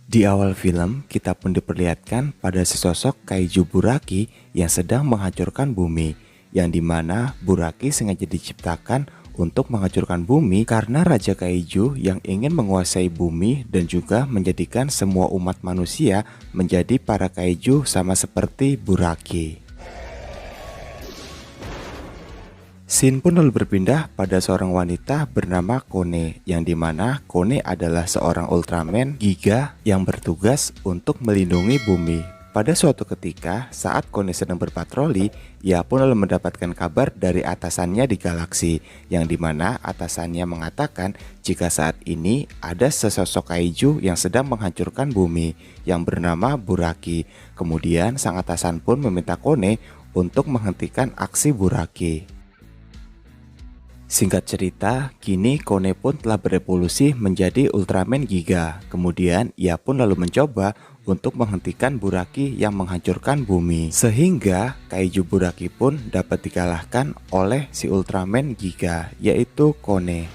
Di awal film, kita pun diperlihatkan pada sesosok kaiju Buraki yang sedang menghancurkan bumi, yang dimana Buraki sengaja diciptakan untuk menghancurkan bumi karena Raja Kaiju yang ingin menguasai bumi dan juga menjadikan semua umat manusia menjadi para kaiju sama seperti Buraki. Scene pun lalu berpindah pada seorang wanita bernama Kone, yang dimana Kone adalah seorang Ultraman Giga yang bertugas untuk melindungi bumi. Pada suatu ketika, saat Kone sedang berpatroli, ia pun lalu mendapatkan kabar dari atasannya di galaksi, yang dimana atasannya mengatakan jika saat ini ada sesosok kaiju yang sedang menghancurkan bumi, yang bernama Buraki. Kemudian sang atasan pun meminta Kone untuk menghentikan aksi Buraki. Singkat cerita, kini Kone pun telah berevolusi menjadi Ultraman Giga. Kemudian ia pun lalu mencoba untuk menghentikan Buraki yang menghancurkan bumi. Sehingga kaiju Buraki pun dapat dikalahkan oleh si Ultraman Giga, yaitu Kone.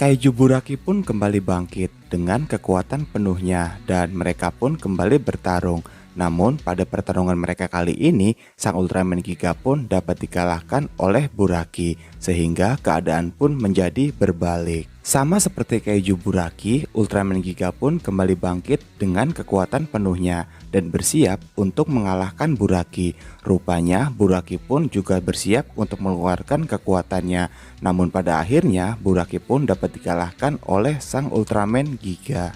Kaiju Buraki pun kembali bangkit dengan kekuatan penuhnya dan mereka pun kembali bertarung. Namun pada pertarungan mereka kali ini, sang Ultraman Giga pun dapat dikalahkan oleh Buraki, sehingga keadaan pun menjadi berbalik. Sama seperti kaiju Buraki, Ultraman Giga pun kembali bangkit dengan kekuatan penuhnya dan bersiap untuk mengalahkan Buraki. Rupanya Buraki pun juga bersiap untuk mengeluarkan kekuatannya. Namun pada akhirnya Buraki pun dapat dikalahkan oleh sang Ultraman Giga.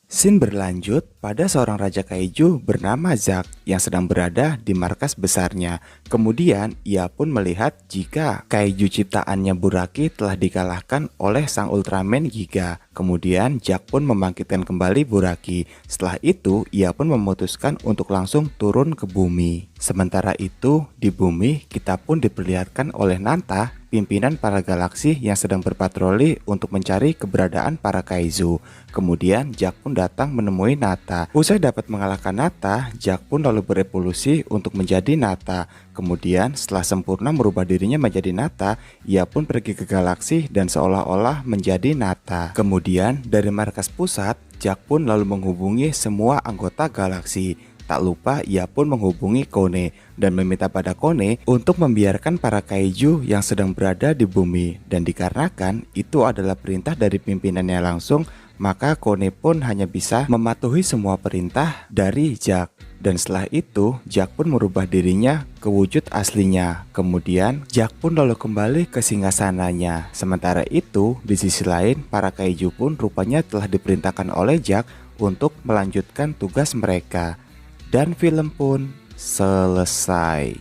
Scene berlanjut pada seorang raja kaiju bernama Zack yang sedang berada di markas besarnya. Kemudian ia pun melihat jika kaiju ciptaannya Buraki telah dikalahkan oleh sang Ultraman Giga. Kemudian Zack pun membangkitkan kembali Buraki. Setelah itu ia pun memutuskan untuk langsung turun ke bumi. Sementara itu di bumi kita pun diperlihatkan oleh Nanta, pimpinan para galaksi yang sedang berpatroli untuk mencari keberadaan para kaiju. Kemudian Zack pun datang menemui Nata. Usai dapat mengalahkan Nata, Zack pun lalu berevolusi untuk menjadi Nata. Kemudian setelah sempurna merubah dirinya menjadi Nata, ia pun pergi ke galaksi dan seolah-olah menjadi Nata. Kemudian dari markas pusat, Zack pun lalu menghubungi semua anggota galaksi. Tak lupa ia pun menghubungi Kone dan meminta pada Kone untuk membiarkan para kaiju yang sedang berada di bumi. Dan dikarenakan itu adalah perintah dari pimpinannya langsung, maka Kone pun hanya bisa mematuhi semua perintah dari Zack. Dan setelah itu Zack pun merubah dirinya ke wujud aslinya. Kemudian Zack pun lalu kembali ke singgasananya. Sementara itu di sisi lain para kaiju pun rupanya telah diperintahkan oleh Zack untuk melanjutkan tugas mereka. Dan film pun selesai.